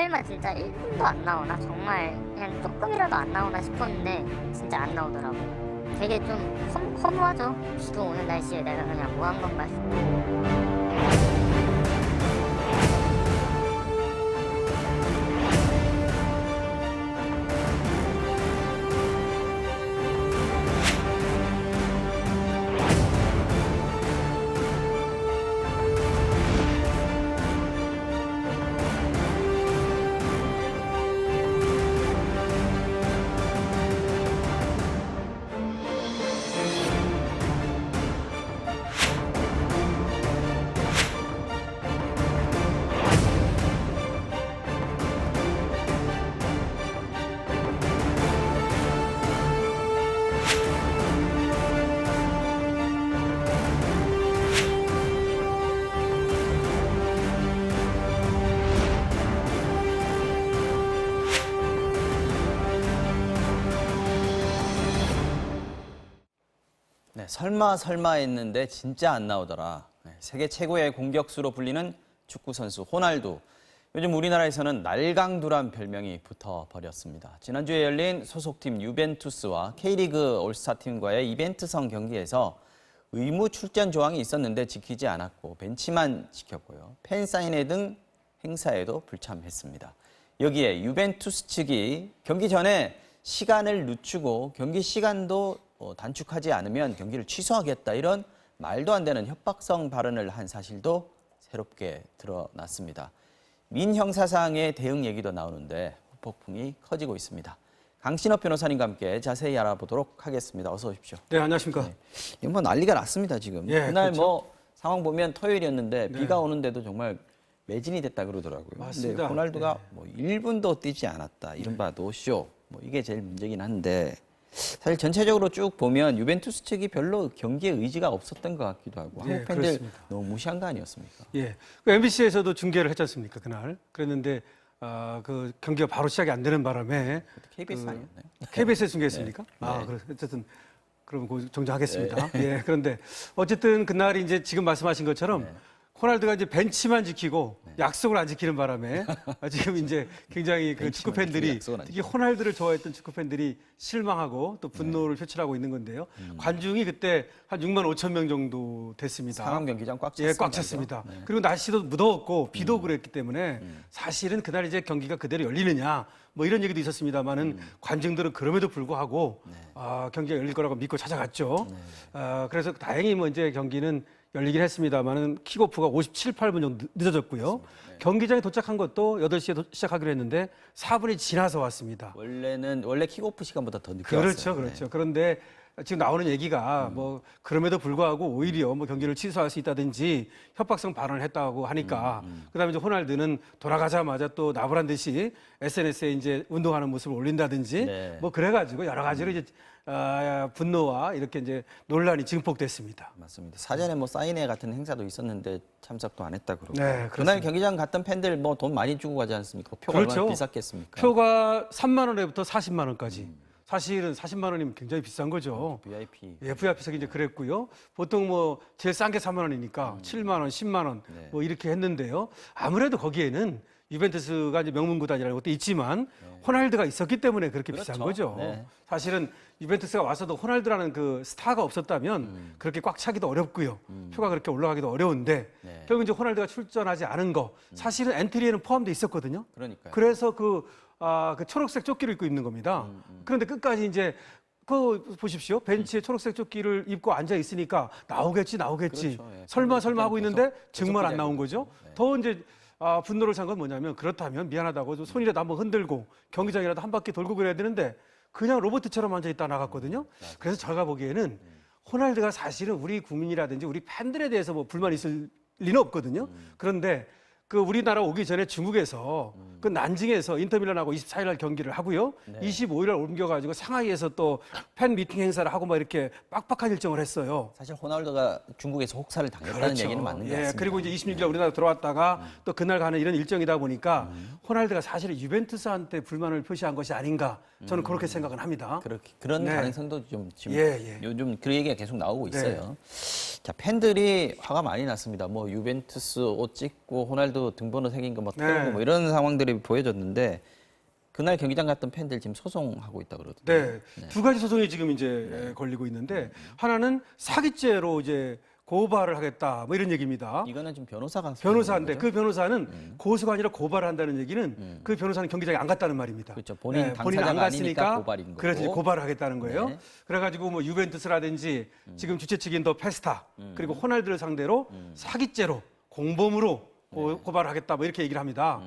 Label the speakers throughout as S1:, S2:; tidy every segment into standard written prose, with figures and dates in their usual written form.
S1: 설마 진짜 1분도 안 나오나? 정말 그냥 조금이라도 안 나오나 싶었는데 진짜 안 나오더라고. 되게 좀 허무하죠. 비도 오는 날씨에 내가 그냥 뭐 한 건가 싶고.
S2: 네, 설마 했는데 진짜 안 나오더라. 네, 세계 최고의 공격수로 불리는 축구 선수 호날두. 요즘 우리나라에서는 날강두란 별명이 붙어버렸습니다. 지난주에 열린 소속팀 유벤투스와 K리그 올스타팀과의 이벤트성 경기에서 의무 출전 조항이 있었는데 지키지 않았고 벤치만 지켰고요. 팬사인회 등 행사에도 불참했습니다. 여기에 유벤투스 측이 경기 전에 시간을 늦추고 경기 시간도 단축하지 않으면 경기를 취소하겠다, 이런 말도 안 되는 협박성 발언을 한 사실도 새롭게 드러났습니다. 민형사상의 대응 얘기도 나오는데 후폭풍이 커지고 있습니다. 강신업 변호사님과 함께 자세히 알아보도록 하겠습니다. 어서 오십시오.
S3: 네, 안녕하십니까.
S2: 네. 이거 뭐 난리가 났습니다, 지금.
S3: 예,
S2: 그날
S3: 그렇죠.
S2: 뭐 상황 보면 토요일이었는데
S3: 네.
S2: 비가 오는데도 정말 매진이 됐다 그러더라고요.
S3: 맞습니다.
S2: 근데 호날두가
S3: 네.
S2: 뭐 1분도 뛰지 않았다. 이른바 노쇼. 뭐 이게 제일 문제긴 한데, 사실 전체적으로 쭉 보면 유벤투스 측이 별로 경기에 의지가 없었던 것 같기도 하고
S3: 예,
S2: 한국 팬들
S3: 그렇습니다.
S2: 너무 무시한 거 아니었습니까?
S3: 예, 그 MBC에서도 중계를 했지 않습니까, 그날. 그랬는데 그 경기가 바로 시작이 안 되는 바람에
S2: KBS
S3: 그
S2: 아니었나요?
S3: KBS에 중계했습니까?
S2: 네.
S3: 아,
S2: 네.
S3: 그래. 어쨌든 그럼 정정하겠습니다. 예, 그런데 어쨌든 그날이 이제 지금 말씀하신 것처럼
S2: 네.
S3: 호날두가 이제 벤치만 지키고 약속을 안 지키는 바람에 지금 이제 굉장히 그 축구
S2: 벤치만 지키고
S3: 팬들이,
S2: 약속을 안
S3: 특히 호날두를 좋아했던 축구 팬들이 실망하고 또 분노를 표출하고 있는 건데요. 관중이 그때 한 6만 5천 명 정도 됐습니다.
S2: 상암 경기장 꽉 찼습니다.
S3: 예, 꽉 찼습니다. 그리고 날씨도 무더웠고 비도 그랬기 때문에 사실은 그날 이제 경기가 그대로 열리느냐 뭐 이런 얘기도 있었습니다만은 관중들은 그럼에도 불구하고 경기가 열릴 거라고 믿고 찾아갔죠. 그래서 다행히 뭐 이제 경기는 열리긴 했습니다만은 킥오프가 57, 8분 정도 늦어졌고요. 경기장에 도착한 것도 8시에 시작하기로 했는데 4분이 지나서 왔습니다.
S2: 원래 킥오프 시간보다 더 늦게
S3: 그렇죠,
S2: 왔어요.
S3: 그렇죠. 그런데 지금 나오는 얘기가 뭐 그럼에도 불구하고 오히려 뭐 경기를 취소할 수 있다든지 협박성 발언을 했다고 하니까 그다음에 이제 호날두는 돌아가자마자 또 나불한 듯이 SNS에 이제 운동하는 모습을 올린다든지
S2: 네.
S3: 뭐 그래가지고 여러 가지로 이제 분노와 이렇게 이제 논란이 증폭됐습니다.
S2: 맞습니다. 사전에 뭐 사인회 같은 행사도 있었는데 참석도 안 했다 그러고.
S3: 네,
S2: 그날
S3: 그렇습니다.
S2: 경기장 갔던 팬들 뭐 돈 많이 주고 가지 않습니까? 표가
S3: 그렇죠.
S2: 얼마나 비쌌겠습니까?
S3: 표가 3만 원에부터 40만 원까지. 사실은 40만 원이면 굉장히 비싼 거죠.
S2: VIP.
S3: 예, VIP석이 이제 그랬고요. 보통 뭐 제일 싼 게 3만 원이니까 7만 원, 10만 원
S2: 네.
S3: 뭐 이렇게 했는데요. 아무래도 거기에는 유벤투스가 이제 명문 구단이라는 것도 있지만 호날두가 있었기 때문에 그렇게 비싼
S2: 그렇죠.
S3: 거죠.
S2: 네.
S3: 사실은 유벤투스가 와서도 호날두라는 그 스타가 없었다면 그렇게 꽉 차기도 어렵고요. 표가 그렇게 올라가기도 어려운데
S2: 네.
S3: 결국 이제 호날두가 출전하지 않은 거 사실은 엔트리에는 포함돼 있었거든요.
S2: 그러니까요.
S3: 그래서 그 초록색 조끼를 입고 있는 겁니다. 그런데 끝까지 이제 그 보십시오. 벤치에 초록색 조끼를 입고 앉아 있으니까 나오겠지.
S2: 그렇죠. 예.
S3: 설마 하고 있는데
S2: 계속
S3: 정말 안 나온
S2: 기다리고
S3: 거죠.
S2: 있죠. 네.
S3: 더 이제 분노를 산 건 뭐냐면, 그렇다면 미안하다고 좀 손이라도 한번 흔들고 경기장이라도 한 바퀴 돌고 그래야 되는데 그냥 로봇처럼 앉아 있다 나갔거든요. 그래서 제가 보기에는 호날두가 사실은 우리 국민이라든지 우리 팬들에 대해서 뭐 불만이 있을 리는 없거든요. 그런데 그 우리나라 오기 전에 중국에서 그 난징에서 인터밀란하고 24일 날 경기를 하고요. 25일 날 옮겨가지고 상하이에서 또 팬 미팅 행사를 하고 막 이렇게 빡빡한 일정을 했어요.
S2: 사실 호날두가 중국에서 혹사를 당했다는 얘기는 맞는 것 같습니다.
S3: 그리고 이제 26일 날 우리나라 들어왔다가 또 그날 가는 이런 일정이다 보니까 호날두가 사실 유벤투스한테 불만을 표시한 것이 아닌가, 저는 그렇게 생각은 합니다.
S2: 그런
S3: 네.
S2: 가능성도 좀 지금
S3: 예.
S2: 요즘 그 얘기가 계속 나오고 있어요. 자, 팬들이 화가 많이 났습니다. 뭐 유벤투스 옷 찍고 호날두 등번호 새긴 거 막
S3: 네.
S2: 태우고 뭐 이런 상황들이 보여졌는데 그날 경기장 갔던 팬들 지금 소송하고 있다 그러던데.
S3: 네. 두 가지 소송이 지금 이제 걸리고 있는데 하나는 사기죄로 이제 고발을 하겠다 뭐 이런 얘기입니다.
S2: 이거는 좀 변호사가
S3: 변호사인데
S2: 거죠?
S3: 그 변호사는 고소가 아니라 고발을 한다는 얘기는 그 변호사는 경기장에 안 갔다는 말입니다.
S2: 그렇죠. 본인
S3: 본인
S2: 당사자가
S3: 안 갔으니까
S2: 아니니까 고발인 거고.
S3: 그래서 이제 고발을 하겠다는 거예요.
S2: 네.
S3: 그래가지고 뭐 유벤투스라든지 지금 주최 측인 더 페스타 그리고 호날두를 상대로 사기죄로 공범으로 고발을 하겠다 뭐 이렇게 얘기를 합니다.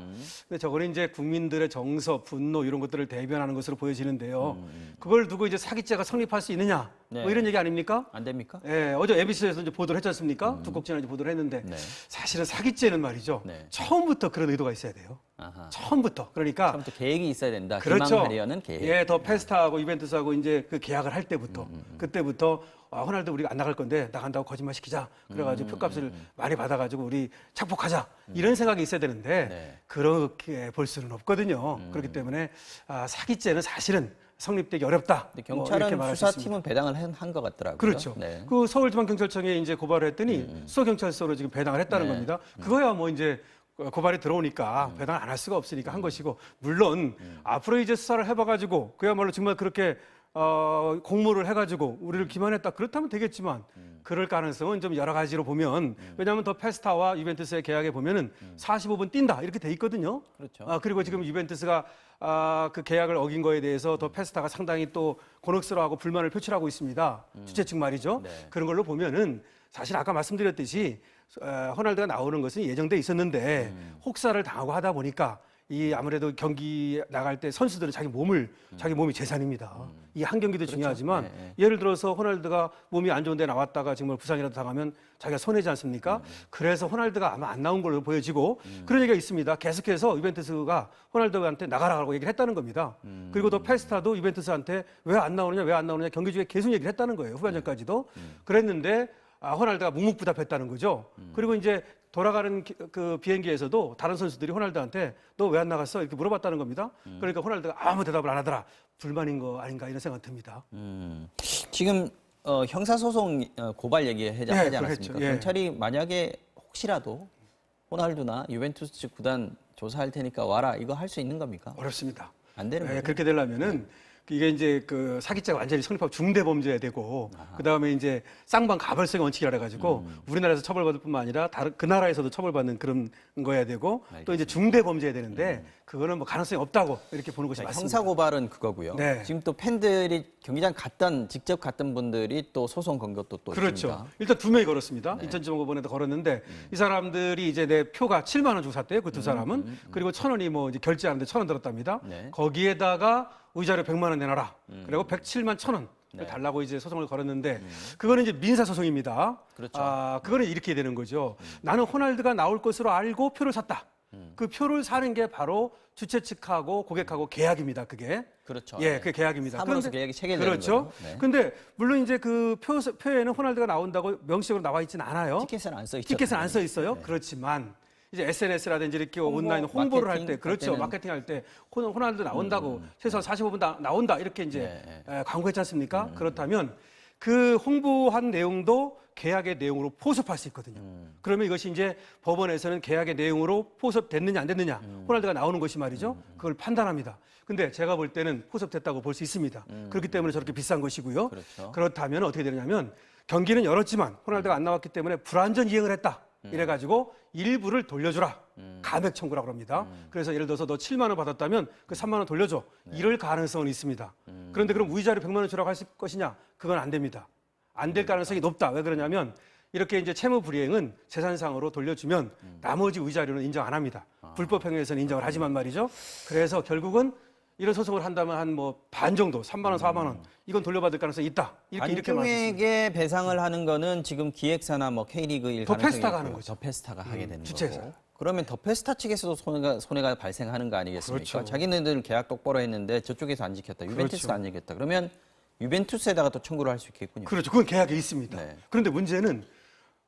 S3: 근데 저거는 이제 국민들의 정서, 분노 이런 것들을 대변하는 것으로 보여지는데요. 그걸 두고 이제 사기죄가 성립할 수 있느냐
S2: 네.
S3: 뭐 이런 얘기 아닙니까?
S2: 안 됩니까?
S3: 예, 어제 MBC에서 이제 보도를 했지 않습니까? 두 곡지나 이제 보도를 했는데
S2: 네.
S3: 사실은 사기죄는 말이죠.
S2: 네.
S3: 처음부터 그런 의도가 있어야 돼요.
S2: 아하.
S3: 처음부터. 그러니까
S2: 처음부터 계획이 있어야 된다.
S3: 그렇죠.
S2: 희망하려는 계획.
S3: 예, 더 페스타하고 이벤트스하고 이제 그 계약을 할 때부터 그때부터 호날두 우리가 안 나갈 건데 나간다고 거짓말 시키자. 그래가지고 표값을 많이 받아가지고 우리 착복하자. 이런 생각이 있어야 되는데
S2: 네.
S3: 그렇게 볼 수는 없거든요. 그렇기 때문에 사기죄는 사실은 성립되기 어렵다.
S2: 근데
S3: 뭐
S2: 경찰은
S3: 이렇게 말할 수 있습니다.
S2: 수사팀은 배당을 한 것 같더라고요.
S3: 그렇죠.
S2: 네.
S3: 그 서울지방경찰청에 이제 고발을 했더니 수서경찰서로 지금 배당을 했다는
S2: 네.
S3: 겁니다. 그거야 뭐 이제 고발이 들어오니까 배당을 안 할 수가 없으니까 한 것이고 물론 앞으로 이제 수사를 해봐가지고 그야말로 정말 그렇게 공모를 해가지고 우리를 기만했다 그렇다면 되겠지만 그럴 가능성은 좀 여러 가지로 보면 왜냐하면 더 페스타와 유벤투스의 계약에 보면은 45분 뛴다 이렇게 돼 있거든요.
S2: 그렇죠.
S3: 그리고 지금 유벤투스가 그 계약을 어긴 거에 대해서 더 페스타가 상당히 또 곤혹스러워하고 불만을 표출하고 있습니다. 주최 측 말이죠.
S2: 네.
S3: 그런 걸로 보면은 사실 아까 말씀드렸듯이 호날두가 나오는 것은 예정돼 있었는데 혹사를 당하고 하다 보니까 이 아무래도 경기 나갈 때 선수들은 자기 몸이 재산입니다. 이 한 경기도 중요하지만
S2: 네, 네.
S3: 예를 들어서 호날두가 몸이 안 좋은데 나왔다가 정말 부상이라도 당하면 자기가 손해지 않습니까? 그래서 호날두가 아마 안 나온 걸로 보여지고 그런 얘기가 있습니다. 계속해서 유벤투스가 호날두한테 나가라고 얘기를 했다는 겁니다. 그리고 또 페스타도 유벤투스한테 왜 안 나오느냐 경기 중에 계속 얘기를 했다는 거예요. 후반전까지도 그랬는데 호날두가 묵묵부답했다는 거죠. 그리고 이제 돌아가는 그 비행기에서도 다른 선수들이 호날두한테 너 왜 안 나갔어? 이렇게 물어봤다는 겁니다. 그러니까 호날두가 아무 대답을 안 하더라. 불만인 거 아닌가 이런 생각 듭니다.
S2: 지금 형사소송 고발 얘기하지
S3: 네,
S2: 않았습니까?
S3: 그랬죠. 예.
S2: 경찰이 만약에 혹시라도 호날두나 유벤투스 측 구단 조사할 테니까 와라 이거 할 수 있는 겁니까?
S3: 어렵습니다.
S2: 안 되는 거죠?
S3: 그렇게 되려면은 이게 이제 그 사기죄가 완전히 성립하고 중대 범죄가 되고 그다음에 이제 쌍방 가벌성의 원칙이라 해가지고 우리나라에서 처벌받을 뿐만 아니라 다른 그 나라에서도 처벌받는 그런 거야 되고 또 이제 중대 범죄야 되는데 그거는 뭐 가능성이 없다고 이렇게 보는 것이 맞습니다.
S2: 형사 고발은 그거고요.
S3: 네.
S2: 지금 또 팬들이 경기장 직접 갔던 분들이 또 소송 건 것도 또
S3: 그렇죠.
S2: 있습니다.
S3: 일단 두 명이 걸었습니다.
S2: 네.
S3: 인천지방법원에도 걸었는데 이 사람들이 이제 내 표가 7만 원 주고 샀대요. 그 두 사람은. 그리고 1,000원이 뭐 이제 결제하는데 1,000원 들었답니다.
S2: 네.
S3: 거기에다가 의자료 100만 원 내놔라. 그리고 107만 1,000원
S2: 네.
S3: 달라고 이제 소송을 걸었는데 그거는 이제 민사 소송입니다.
S2: 그렇죠.
S3: 그거는 이렇게 되는 거죠. 나는 호날두가 나올 것으로 알고 표를 샀다. 그 표를 사는 게 바로 주최 측하고 고객하고 계약입니다. 그게.
S2: 그렇죠.
S3: 예, 그게 계약입니다.
S2: 사무로서 계약이 체결되는
S3: 그렇죠.
S2: 거죠. 네.
S3: 근데 물론 이제 그 표에는 호날두가 나온다고 명시적으로 나와 있지는 않아요.
S2: 티켓은 안 써 있죠.
S3: 티켓은 안 써 있어요.
S2: 네.
S3: 그렇지만 이제 SNS라든지 이렇게 온라인 홍보를 할 때,
S2: 마케팅
S3: 그렇죠.
S2: 할 때는-
S3: 마케팅 할 때 호날두 나온다고 최소한 45분 나온다 이렇게 이제
S2: 네,
S3: 광고했지 않습니까? 그렇다면 그 홍보한 내용도 계약의 내용으로 포섭할 수 있거든요. 그러면 이것이 이제 법원에서는 계약의 내용으로 포섭됐느냐 안 됐느냐 호날두가 나오는 것이 말이죠. 그걸 판단합니다. 근데 제가 볼 때는 포섭됐다고 볼 수 있습니다. 그렇기 때문에 저렇게 비싼 것이고요.
S2: 그렇죠.
S3: 그렇다면 어떻게 되느냐면 경기는 열었지만 호날두가 안 나왔기 때문에 불완전 이행을 했다. 이래가지고 일부를 돌려주라. 감액 청구라고 합니다. 그래서 예를 들어서 너 7만 원 받았다면 그 3만 원 돌려줘. 이럴 가능성은 있습니다. 그런데 그럼 위자료 100만 원 주라고 할 것이냐? 그건 안 됩니다. 안 될 가능성이 높다. 왜 그러냐면 이렇게 이제 채무 불이행은 재산상으로 돌려주면 나머지 위자료는 인정 안 합니다. 불법 행위에서는 인정을 하지만 말이죠. 그래서 결국은 이런 소송을 한다면 한 뭐 반 정도, 3만 원, 4만 원 이건 돌려받을 가능성이 있다. 이렇게 말할 수 있습니다.
S2: 안쪽에게 배상을 하는 거는 지금 기획사나 뭐 K리그 1
S3: 더
S2: 가능성이
S3: 페스타가
S2: 있고요.
S3: 하는 거죠.
S2: 더 페스타가 하게 되는
S3: 주최사.
S2: 거고. 그러면 더 페스타 측에서도 손해가 발생하는 거 아니겠습니까?
S3: 그렇죠.
S2: 자기네들 계약 똑바로 했는데 저쪽에서 안 지켰다. 유벤투스가
S3: 그렇죠.
S2: 안 지켰다. 그러면 유벤투스에다가 또 청구를 할 수 있겠군요.
S3: 그렇죠. 그건 계약에 있습니다.
S2: 네.
S3: 그런데 문제는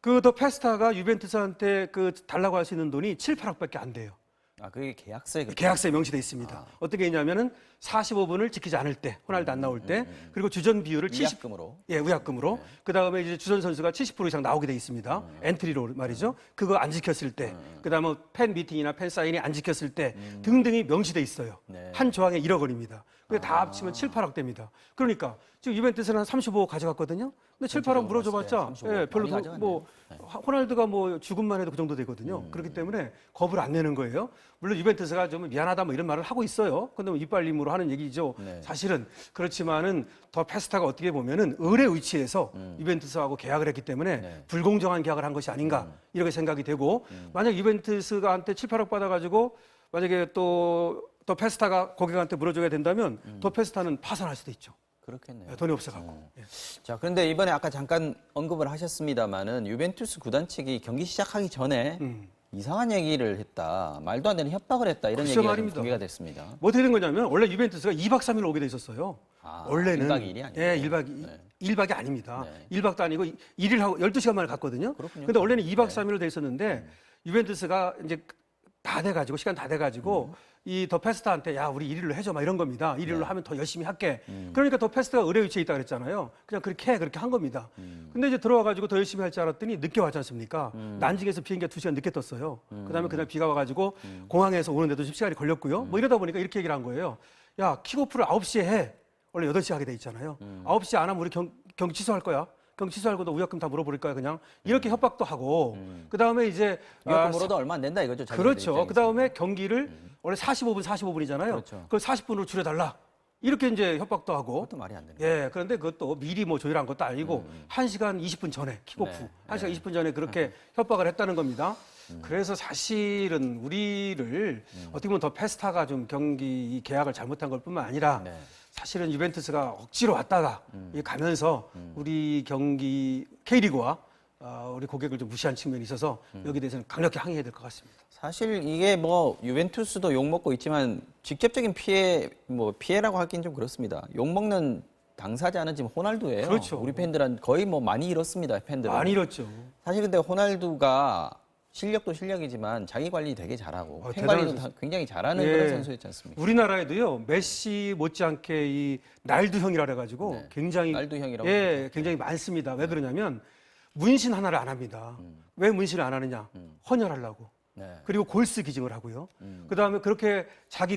S3: 그 더 페스타가 유벤투스한테 그 달라고 할 수 있는 돈이 7, 8억밖에 안 돼요.
S2: 아, 그게 계약서에 그렇게
S3: 계약서에 명시돼 있습니다. 어떻게 했냐면은 45분을 지키지 않을 때, 호날두 안 나올 때, 그리고 주전 비율을 70,
S2: 위약금으로.
S3: 예, 위약금으로. 그다음에 이제 주전 선수가 70% 이상 나오게 돼 있습니다. 엔트리로 말이죠. 그거 안 지켰을 때, 그다음에 팬 미팅이나 팬 사인이 안 지켰을 때 등등이 명시돼 있어요.
S2: 네.
S3: 한 조항에 1억 원입니다. 근데 다 합치면 7, 8억 됩니다. 그러니까 지금 유벤투스는 한 35 가져갔거든요. 근데 7, 8억 물어줘봤자
S2: 35.
S3: 예, 별로
S2: 많이
S3: 더,
S2: 가져갔네.
S3: 뭐 호날두가 뭐 죽음만 해도 그 정도 되거든요. 그렇기 때문에 겁을 안 내는 거예요. 물론 유벤투스가 좀 미안하다 뭐 이런 말을 하고 있어요. 근데 뭐 이빨림으로 하는 얘기죠.
S2: 네.
S3: 사실은 그렇지만은 더 페스타가 어떻게 보면은 을의 위치에서 유벤투스하고 계약을 했기 때문에
S2: 네.
S3: 불공정한 계약을 한 것이 아닌가 이렇게 생각이 되고 만약 유벤투스가 한테 7, 8억 받아가지고 만약에 또 더 페스타가 고객한테 물어줘야 된다면 더 페스타는 파산할 수도 있죠.
S2: 그렇겠네요.
S3: 예, 돈이 없어갖고. 예.
S2: 자, 그런데 이번에 아까 잠깐 언급을 하셨습니다마는 유벤투스 구단 측이 경기 시작하기 전에 이상한 얘기를 했다, 말도 안 되는 협박을 했다 이런
S3: 글쎄
S2: 얘기가 좀
S3: 말입니다.
S2: 공개가 됐습니다.
S3: 뭐 어떻게 된 거냐면 원래 유벤투스가 2박 3일 오게 돼 있었어요.
S2: 아,
S3: 원래는
S2: 1박 2일이 아니고.
S3: 예, 1박이 아닙니다.
S2: 네.
S3: 1박도 아니고 1일 하고 12시간 만에 갔거든요.
S2: 그렇군요.
S3: 근데 원래는 2박
S2: 네.
S3: 3일로 돼 있었는데 유벤투스가 이제 다 돼 가지고 시간 다 돼 가지고 이 더 페스타한테 야, 우리 1일로 해 줘 막 이런 겁니다. 1일로 하면 더 열심히 할게. 그러니까 더 페스타가 의뢰 위치에 있다 그랬잖아요. 그냥 그렇게 한 겁니다. 근데 이제 들어와 가지고 더 열심히 할 줄 알았더니 늦게 왔지 않습니까? 난징에서 비행기가 2시간 늦게 떴어요. 그다음에 그날 비가 와 가지고 공항에서 오는데도 좀 시간이 걸렸고요. 뭐 이러다 보니까 이렇게 얘기를 한 거예요. 야, 킥오프를 9시에 해. 원래 8시에 하게 돼 있잖아요. 9시 안 하면 우리 경기 취소할 거야. 경기 취소하고 너 위약금 다 물어버릴 거야 그냥. 이렇게 협박도 하고. 그다음에 이제
S2: 위약금으로도 얼마 안 된다 이거죠. 자기들
S3: 그렇죠.
S2: 입장에서.
S3: 그다음에 경기를 원래 45분이잖아요.
S2: 그렇죠.
S3: 그걸 40분으로 줄여달라. 이렇게 이제 협박도 하고.
S2: 그것도 말이 안 되는
S3: 예, 그런데 그것도 미리 뭐 조율한 것도 아니고 1시간 20분 전에 킥오프,
S2: 네.
S3: 1시간 20분 전에 그렇게 협박을 했다는 겁니다. 그래서 사실은 우리를 어떻게 보면 더 페스타가 좀 경기 이 계약을 잘못한 걸 뿐만 아니라
S2: 네.
S3: 사실은 유벤투스가 억지로 왔다가 가면서 우리 경기 K리그와 우리 고객을 좀 무시한 측면이 있어서 여기에 대해서는 강력히 항의해야 될 것 같습니다.
S2: 사실 이게 뭐 유벤투스도 욕 먹고 있지만 직접적인 피해라고 하긴 좀 그렇습니다. 욕 먹는 당사자는 지금 호날두예요.
S3: 그렇죠.
S2: 우리 팬들은 거의 뭐 많이 잃었습니다. 팬들은.
S3: 많이 잃었죠.
S2: 사실 근데 호날두가 실력도 실력이지만 자기 관리 되게 잘하고 팬
S3: 대단한
S2: 관리도
S3: 선수.
S2: 굉장히 잘하는
S3: 예.
S2: 그런 선수였지 않습니까?
S3: 우리나라에도요 메시 못지않게 이 날두 형이라 그래가지고
S2: 네.
S3: 굉장히
S2: 날두 형이라고
S3: 예 굉장히 많습니다. 왜 그러냐면 문신 하나를 안 합니다. 왜 문신을 안 하느냐? 헌혈하려고.
S2: 네.
S3: 그리고 골스 기증을 하고요. 그다음에 그렇게 자기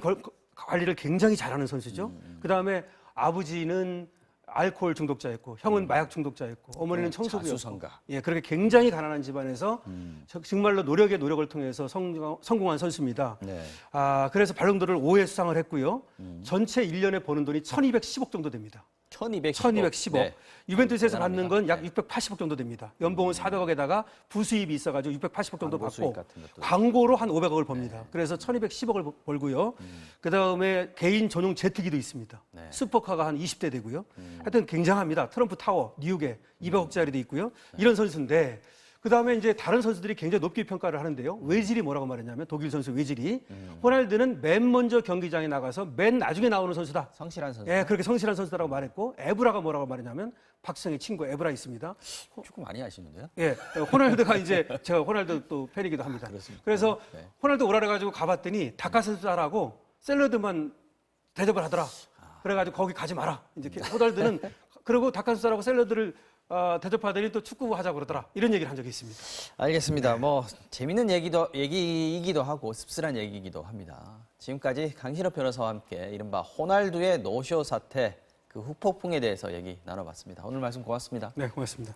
S3: 관리를 굉장히 잘하는 선수죠. 그다음에 아버지는 알코올 중독자였고 형은 마약 중독자였고 어머니는 청소부였고
S2: 자수성가.
S3: 예 그렇게 굉장히 가난한 집안에서 정말로 노력의 노력을 통해서 성공한 선수입니다.
S2: 네.
S3: 그래서 발롱도르를 5회 수상을 했고요. 전체 1년에 버는 돈이 1,210억 정도 됩니다.
S2: 1210억.
S3: 1,210억. 유벤투스에서
S2: 대단합니다.
S3: 받는 건 약 680억 정도 됩니다. 연봉은 400억에다가 부수입이 있어가지고 680억 정도
S2: 광고
S3: 받고
S2: 수익 같은 것도.
S3: 광고로 한 500억을 법니다. 그래서 1,210억을 벌고요. 그 다음에 개인 전용 제트기도 있습니다.
S2: 네.
S3: 슈퍼카가 한 20대 되고요. 하여튼 굉장합니다. 트럼프 타워, 뉴욕에 200억짜리도 있고요. 이런 선수인데 그 다음에 이제 다른 선수들이 굉장히 높게 평가를 하는데요. 외질이 뭐라고 말했냐면 독일 선수 외질이 호날두는 맨 먼저 경기장에 나가서 맨 나중에 나오는 선수다.
S2: 성실한 선수.
S3: 예, 그렇게 성실한 선수라고 말했고 에브라가 뭐라고 말했냐면 박성의 친구 에브라 있습니다.
S2: 축구 많이 하시는데요?
S3: 예, 호날두가 이제 제가 호날두 또 팬이기도 합니다.
S2: 그렇습니까?
S3: 그래서
S2: 네.
S3: 호날두 오라 그래가지고 가봤더니 닭가슴살하고 샐러드만 대접을 하더라. 그래가지고 거기 가지 마라. 이제 호날두는 그리고 닭가슴살하고 샐러드를 대접하더니 또 축구 하자고 그러더라. 이런 얘기를 한 적이 있습니다.
S2: 알겠습니다. 뭐 재밌는 얘기이기도 하고 씁쓸한 얘기이기도 합니다. 지금까지 강신업 변호사와 함께 이른바 호날두의 노쇼 사태 그 후폭풍에 대해서 얘기 나눠봤습니다. 오늘 말씀 고맙습니다.
S3: 네, 고맙습니다.